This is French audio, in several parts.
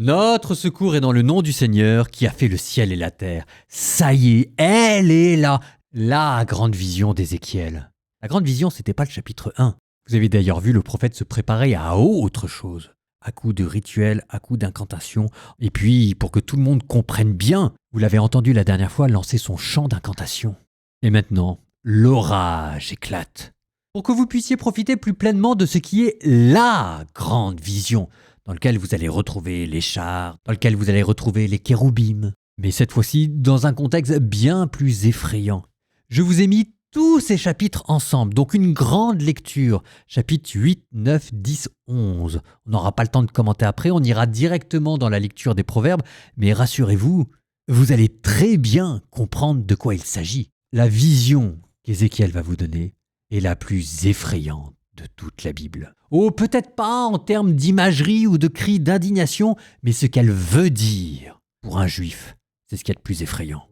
Notre secours est dans le nom du Seigneur qui a fait le ciel et la terre. Ça y est, elle est là, la grande vision d'Ézéchiel. La grande vision, c'était pas le chapitre 1. Vous avez d'ailleurs vu le prophète se préparer à autre chose. À coup de rituels, à coup d'incantations. Et puis, pour que tout le monde comprenne bien, vous l'avez entendu la dernière fois lancer son chant d'incantation. Et maintenant, l'orage éclate. Pour que vous puissiez profiter plus pleinement de ce qui est la grande vision, dans lequel vous allez retrouver les chars, dans lequel vous allez retrouver les kéroubim, mais cette fois-ci dans un contexte bien plus effrayant. Je vous ai mis tous ces chapitres ensemble, donc une grande lecture, chapitres 8, 9, 10, 11. On n'aura pas le temps de commenter après, on ira directement dans la lecture des proverbes, mais rassurez-vous, vous allez très bien comprendre de quoi il s'agit. La vision qu'Ézéchiel va vous donner est la plus effrayante de toute la Bible. Oh, peut-être pas en termes d'imagerie ou de cris d'indignation, mais ce qu'elle veut dire pour un juif, c'est ce qu'il y a de plus effrayant.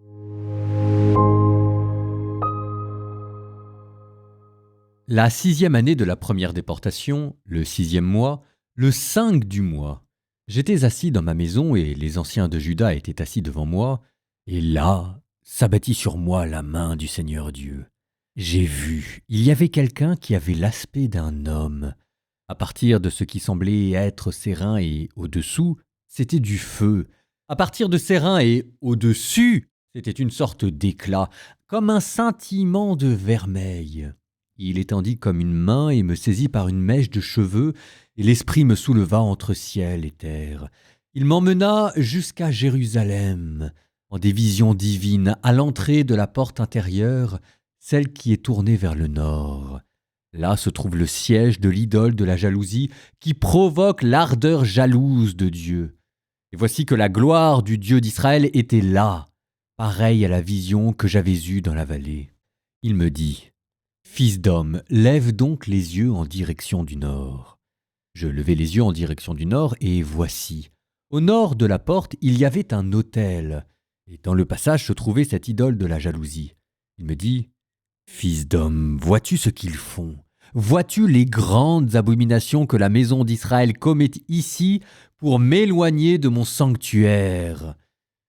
La 6e année de la première déportation, le 6e mois, le 5 du mois, j'étais assis dans ma maison et les anciens de Juda étaient assis devant moi, et là, s'abattit sur moi la main du Seigneur Dieu. J'ai vu, il y avait quelqu'un qui avait l'aspect d'un homme. À partir de ce qui semblait être ses reins et au-dessous, c'était du feu. À partir de ses reins et au-dessus, c'était une sorte d'éclat, comme un scintillement de vermeil. Il étendit comme une main et me saisit par une mèche de cheveux, et l'esprit me souleva entre ciel et terre. Il m'emmena jusqu'à Jérusalem, en des visions divines, à l'entrée de la porte intérieure, celle qui est tournée vers le nord. Là se trouve le siège de l'idole de la jalousie qui provoque l'ardeur jalouse de Dieu. Et voici que la gloire du Dieu d'Israël était là, pareille à la vision que j'avais eue dans la vallée. Il me dit, « Fils d'homme, lève donc les yeux en direction du nord. » Je levai les yeux en direction du nord, et voici, au nord de la porte, il y avait un autel, et dans le passage se trouvait cette idole de la jalousie. Il me dit, « Fils d'homme, vois-tu ce qu'ils font ? Vois-tu les grandes abominations que la maison d'Israël commet ici pour m'éloigner de mon sanctuaire ?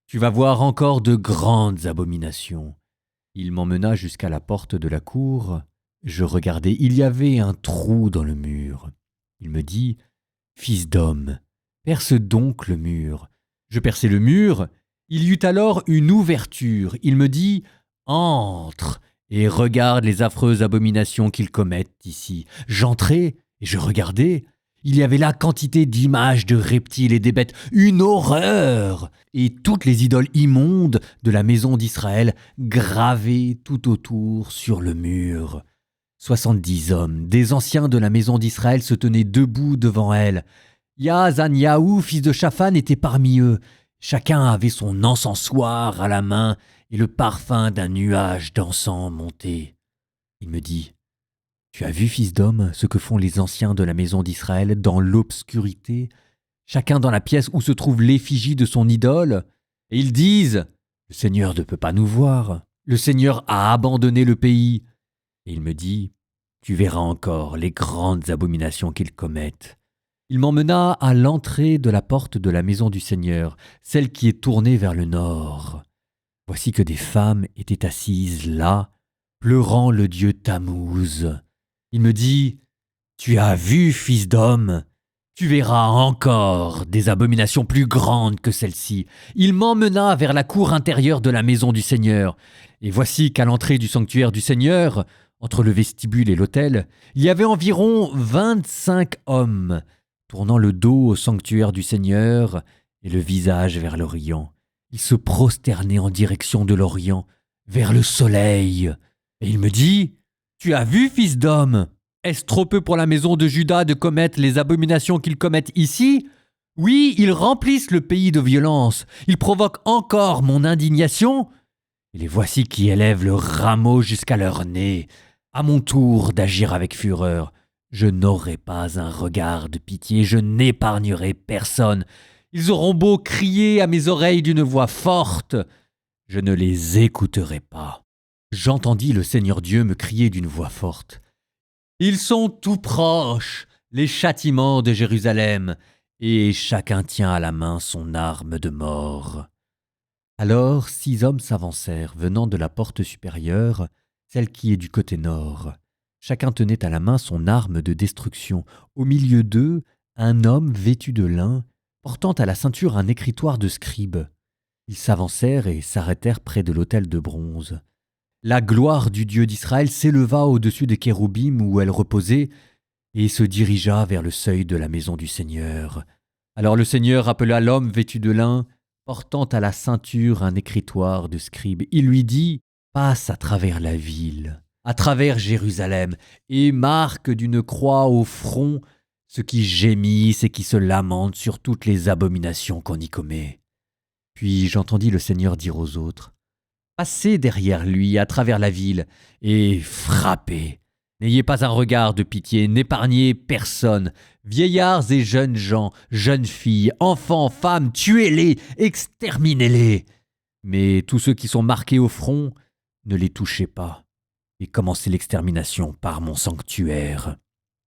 Tu vas voir encore de grandes abominations. » Il m'emmena jusqu'à la porte de la cour. Je regardai, il y avait un trou dans le mur. Il me dit, « Fils d'homme, perce donc le mur. » Je perçai le mur. Il y eut alors une ouverture. Il me dit, « Entre et regarde les affreuses abominations qu'ils commettent ici. » J'entrai et je regardai. Il y avait là quantité d'images de reptiles et des bêtes, une horreur, et toutes les idoles immondes de la maison d'Israël gravées tout autour sur le mur. 70 hommes, des anciens de la maison d'Israël, se tenaient debout devant elle. Yaazaniaou, fils de Shaphan, était parmi eux. Chacun avait son encensoir à la main et le parfum d'un nuage d'encens montait. Il me dit, « Tu as vu, fils d'homme, ce que font les anciens de la maison d'Israël dans l'obscurité, chacun dans la pièce où se trouve l'effigie de son idole, et ils disent, « Le Seigneur ne peut pas nous voir, le Seigneur a abandonné le pays. » Et il me dit, « Tu verras encore les grandes abominations qu'ils commettent. » Il m'emmena à l'entrée de la porte de la maison du Seigneur, celle qui est tournée vers le nord. Voici que des femmes étaient assises là, pleurant le dieu Tammuz. Il me dit, « Tu as vu, fils d'homme, tu verras encore des abominations plus grandes que celles-ci. » Il m'emmena vers la cour intérieure de la maison du Seigneur. Et voici qu'à l'entrée du sanctuaire du Seigneur, entre le vestibule et l'autel, il y avait environ 25 hommes, tournant le dos au sanctuaire du Seigneur et le visage vers l'Orient. Ils se prosternaient en direction de l'Orient, vers le soleil. Et il me dit, « Tu as vu, fils d'homme ? Est-ce trop peu pour la maison de Juda de commettre les abominations qu'ils commettent ici ? Oui, ils remplissent le pays de violence. Ils provoquent encore mon indignation. Et les voici qui élèvent le rameau jusqu'à leur nez. À mon tour d'agir avec fureur. Je n'aurai pas un regard de pitié, je n'épargnerai personne. Ils auront beau crier à mes oreilles d'une voix forte, je ne les écouterai pas. » J'entendis le Seigneur Dieu me crier d'une voix forte. « Ils sont tout proches, les châtiments de Jérusalem, et chacun tient à la main son arme de mort. Alors 6 hommes s'avancèrent, venant de la porte supérieure, celle qui est du côté nord. Chacun tenait à la main son arme de destruction. Au milieu d'eux, un homme vêtu de lin, portant à la ceinture un écritoire de scribe. Ils s'avancèrent et s'arrêtèrent près de l'autel de bronze. La gloire du Dieu d'Israël s'éleva au-dessus des kéroubim où elle reposait et se dirigea vers le seuil de la maison du Seigneur. Alors le Seigneur appela l'homme vêtu de lin, portant à la ceinture un écritoire de scribe. Il lui dit « Passe à travers la ville, à travers Jérusalem, et marque d'une croix au front ceux qui gémissent et qui se lamentent sur toutes les abominations qu'on y commet. » Puis j'entendis le Seigneur dire aux autres « Passez derrière lui à travers la ville et frappez. N'ayez pas un regard de pitié, n'épargnez personne. Vieillards et jeunes gens, jeunes filles, enfants, femmes, tuez-les, exterminez-les. Mais tous ceux qui sont marqués au front, ne les touchez pas, et commencez l'extermination par mon sanctuaire. »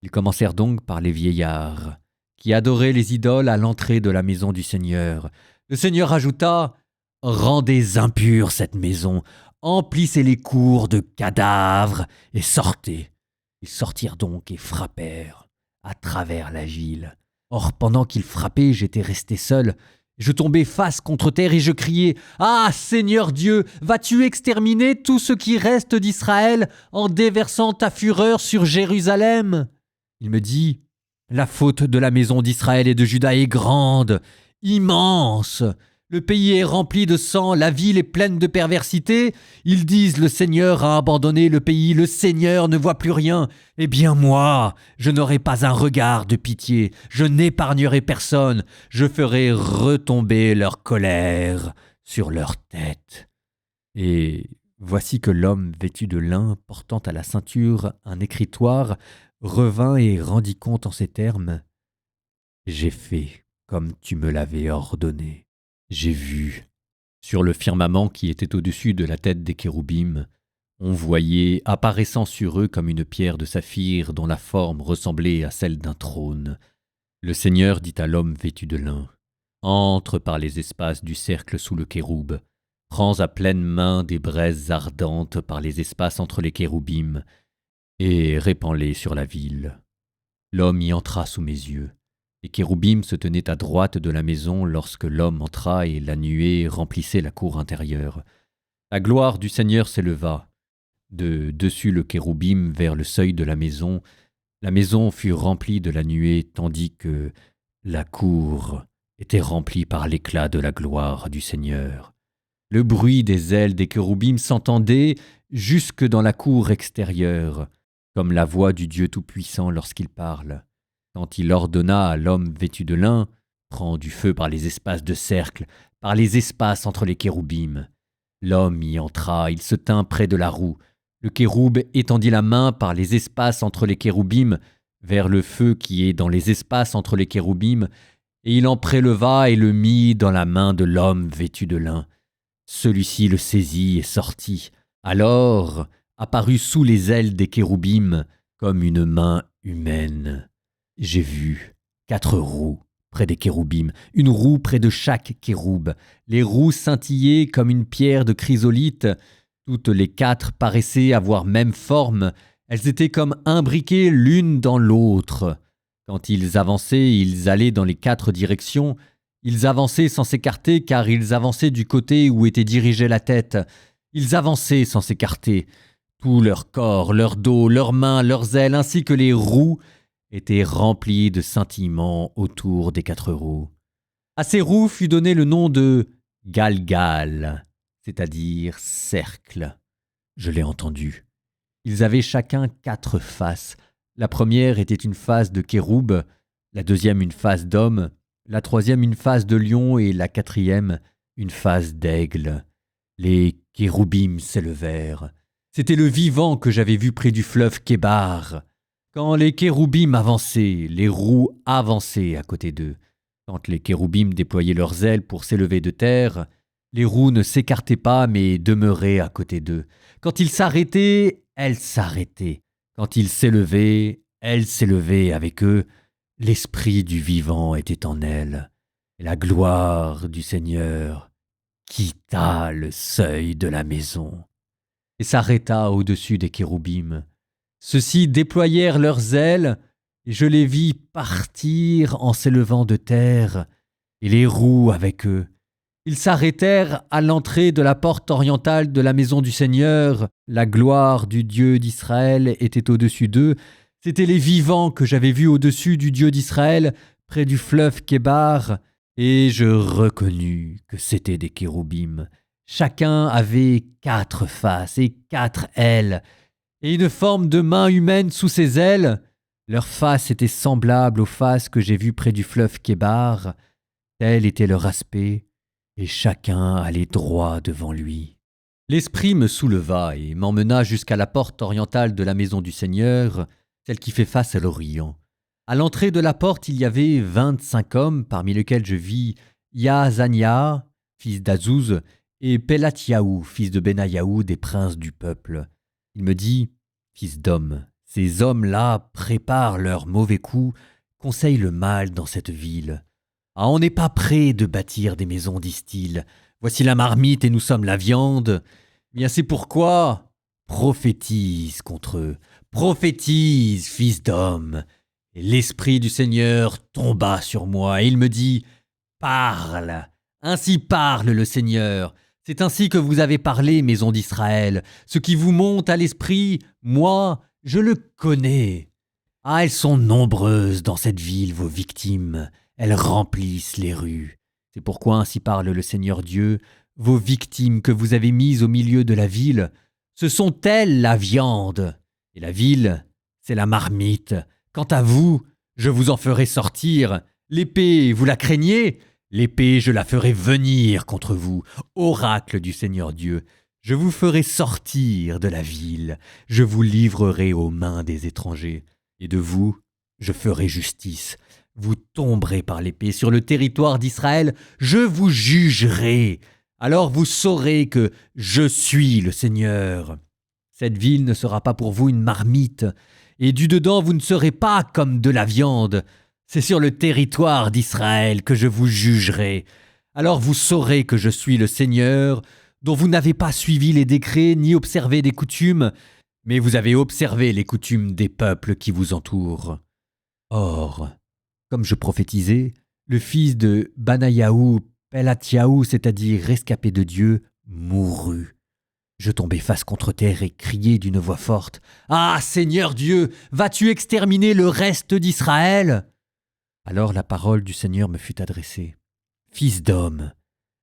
Ils commencèrent donc par les vieillards, qui adoraient les idoles à l'entrée de la maison du Seigneur. Le Seigneur ajouta « Rendez impure cette maison, emplissez les cours de cadavres et sortez. » Ils sortirent donc et frappèrent à travers la ville. Or, pendant qu'ils frappaient, j'étais resté seul. Je tombai face contre terre et je criai « Ah, Seigneur Dieu, vas-tu exterminer tout ce qui reste d'Israël en déversant ta fureur sur Jérusalem ?» Il me dit « La faute de la maison d'Israël et de Juda est grande, immense. Le pays est rempli de sang, la ville est pleine de perversité. Ils disent, le Seigneur a abandonné le pays, le Seigneur ne voit plus rien. Eh bien moi, je n'aurai pas un regard de pitié, je n'épargnerai personne, je ferai retomber leur colère sur leur tête. » Et voici que l'homme vêtu de lin, portant à la ceinture un écritoire, revint et rendit compte en ces termes. « J'ai fait comme tu me l'avais ordonné. J'ai vu, sur le firmament qui était au-dessus de la tête des kéroubim, on voyait, apparaissant sur eux comme une pierre de saphir dont la forme ressemblait à celle d'un trône. Le Seigneur dit à l'homme vêtu de lin, « Entre par les espaces du cercle sous le kéroub, prends à pleine main des braises ardentes par les espaces entre les kéroubim, et répands-les sur la ville. » L'homme y entra sous mes yeux. Les kéroubim se tenaient à droite de la maison lorsque l'homme entra et la nuée remplissait la cour intérieure. La gloire du Seigneur s'éleva. De dessus le kéroubim vers le seuil de la maison fut remplie de la nuée tandis que la cour était remplie par l'éclat de la gloire du Seigneur. Le bruit des ailes des kéroubim s'entendait jusque dans la cour extérieure, comme la voix du Dieu Tout-Puissant lorsqu'il parle. Quand il ordonna à l'homme vêtu de lin, « Prends du feu par les espaces de cercle, par les espaces entre les kéroubim. » L'homme y entra, il se tint près de la roue. Le kéroub étendit la main par les espaces entre les kéroubim vers le feu qui est dans les espaces entre les kéroubim, et il en préleva et le mit dans la main de l'homme vêtu de lin. Celui-ci le saisit et sortit. Alors apparut sous les ailes des kéroubim comme une main humaine. J'ai vu 4 roues près des kéroubim, une roue près de chaque kéroub. Les roues scintillaient comme une pierre de chrysolite. Toutes les 4 paraissaient avoir même forme. Elles étaient comme imbriquées l'une dans l'autre. Quand ils avançaient, ils allaient dans les 4 directions. Ils avançaient sans s'écarter car ils avançaient du côté où était dirigée la tête. Ils avançaient sans s'écarter. Tout leur corps, leur dos, leurs mains, leurs ailes, ainsi que les roues, étaient remplis de scintillements autour des 4 roues. À ces roues fut donné le nom de Galgal, c'est-à-dire cercle. Je l'ai entendu. Ils avaient chacun 4 faces. La première était une face de kéroub, la deuxième une face d'homme, la troisième une face de lion et la quatrième une face d'aigle. Les kéroubim s'élevèrent. C'était le vivant que j'avais vu près du fleuve Kébar. Quand les kéroubim avançaient, les roues avançaient à côté d'eux. Quand les kéroubim déployaient leurs ailes pour s'élever de terre, les roues ne s'écartaient pas mais demeuraient à côté d'eux. Quand ils s'arrêtaient, elles s'arrêtaient. Quand ils s'élevaient, elles s'élevaient avec eux. l'esprit du vivant était en elle, et la gloire du Seigneur quitta le seuil de la maison et s'arrêta au-dessus des kéroubim. Ceux-ci déployèrent leurs ailes, et je les vis partir en s'élevant de terre, et les roues avec eux. Ils s'arrêtèrent à l'entrée de la porte orientale de la maison du Seigneur. La gloire du Dieu d'Israël était au-dessus d'eux. C'étaient les vivants que j'avais vus au-dessus du Dieu d'Israël, près du fleuve Kébar, et je reconnus que c'étaient des kéroubim. Chacun avait 4 faces et 4 ailes, et une forme de main humaine sous ses ailes. Leurs faces étaient semblables aux faces que j'ai vues près du fleuve Kébar. Tel était leur aspect, et chacun allait droit devant lui. L'Esprit me souleva et m'emmena jusqu'à la porte orientale de la maison du Seigneur, celle qui fait face à l'Orient. À l'entrée de la porte, il y avait 25 hommes, parmi lesquels je vis Yaazania, fils d'Azouz, et Pelatiaou, fils de Benayaou, des princes du peuple. Il me dit, « Fils d'homme, ces hommes-là préparent leurs mauvais coups, conseillent le mal dans cette ville. Ah, on n'est pas prêt de bâtir des maisons, disent-ils. Voici la marmite et nous sommes la viande. Bien c'est pourquoi prophétise contre eux. Prophétise, fils d'homme. » Et l'Esprit du Seigneur tomba sur moi et il me dit, « Parle, ainsi parle le Seigneur. C'est ainsi que vous avez parlé, maison d'Israël. Ce qui vous monte à l'esprit, moi, je le connais. Ah, elles sont nombreuses dans cette ville, vos victimes. Elles remplissent les rues. C'est pourquoi ainsi parle le Seigneur Dieu. Vos victimes que vous avez mises au milieu de la ville, ce sont elles la viande. Et la ville, c'est la marmite. Quant à vous, je vous en ferai sortir. L'épée, vous la craignez ? L'épée, je la ferai venir contre vous. Oracle du Seigneur Dieu, je vous ferai sortir de la ville. Je vous livrerai aux mains des étrangers. Et de vous, je ferai justice. Vous tomberez par l'épée sur le territoire d'Israël. Je vous jugerai. Alors vous saurez que je suis le Seigneur. Cette ville ne sera pas pour vous une marmite, et du dedans vous ne serez pas comme de la viande. C'est sur le territoire d'Israël que je vous jugerai. Alors vous saurez que je suis le Seigneur, dont vous n'avez pas suivi les décrets ni observé des coutumes, mais vous avez observé les coutumes des peuples qui vous entourent. Or, comme je prophétisais, le fils de Banayaou, Pelatiaou, c'est-à-dire rescapé de Dieu, mourut. Je tombai face contre terre et criai d'une voix forte, « Ah, Seigneur Dieu, vas-tu exterminer le reste d'Israël ?» Alors la parole du Seigneur me fut adressée. « Fils d'homme,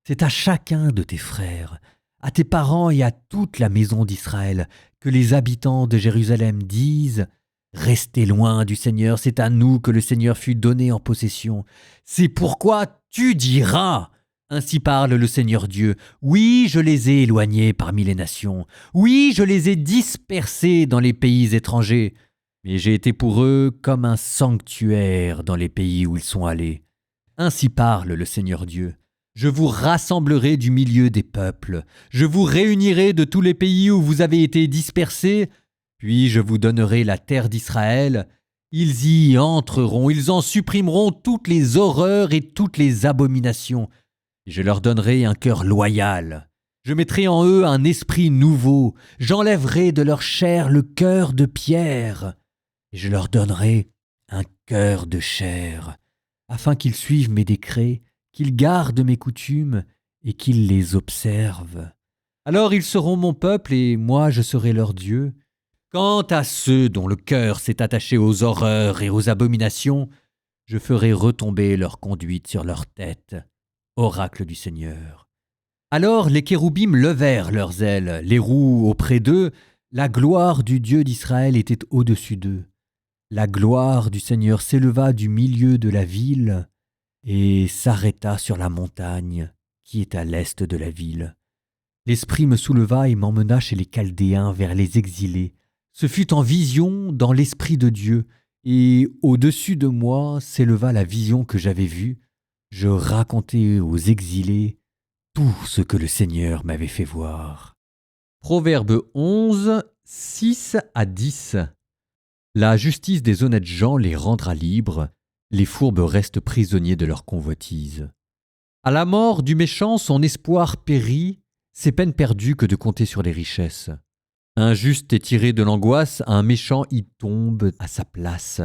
c'est à chacun de tes frères, à tes parents et à toute la maison d'Israël, que les habitants de Jérusalem disent « Restez loin du Seigneur, c'est à nous que le Seigneur fut donné en possession. C'est pourquoi tu diras » Ainsi parle le Seigneur Dieu. Oui, je les ai éloignés parmi les nations. Oui, je les ai dispersés dans les pays étrangers. Mais j'ai été pour eux comme un sanctuaire dans les pays où ils sont allés. Ainsi parle le Seigneur Dieu. Je vous rassemblerai du milieu des peuples. Je vous réunirai de tous les pays où vous avez été dispersés. Puis je vous donnerai la terre d'Israël. Ils y entreront. Ils en supprimeront toutes les horreurs et toutes les abominations. Je leur donnerai un cœur loyal. Je mettrai en eux un esprit nouveau. J'enlèverai de leur chair le cœur de pierre. Et je leur donnerai un cœur de chair, afin qu'ils suivent mes décrets, qu'ils gardent mes coutumes et qu'ils les observent. Alors ils seront mon peuple et moi je serai leur Dieu. Quant à ceux dont le cœur s'est attaché aux horreurs et aux abominations, je ferai retomber leur conduite sur leur tête. Oracle du Seigneur. Alors les kéroubim levèrent leurs ailes, les roues auprès d'eux, la gloire du Dieu d'Israël était au-dessus d'eux. La gloire du Seigneur s'éleva du milieu de la ville et s'arrêta sur la montagne qui est à l'est de la ville. L'Esprit me souleva et m'emmena chez les Chaldéens vers les exilés. Ce fut en vision dans l'Esprit de Dieu, et au-dessus de moi s'éleva la vision que j'avais vue. Je racontai aux exilés tout ce que le Seigneur m'avait fait voir. Proverbe 11, 6 à 10. La justice des honnêtes gens les rendra libres, Les fourbes restent prisonniers de leur convoitise. À la mort du méchant, son espoir périt, c'est peine perdue que de compter sur les richesses. Un juste est tiré de l'angoisse, un méchant y tombe à sa place.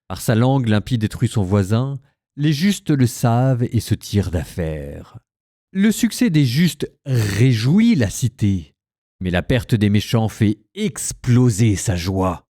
Par sa langue, l'impie détruit son voisin, les justes le savent et se tirent d'affaire. Le succès des justes réjouit la cité, mais la perte des méchants fait exploser sa joie.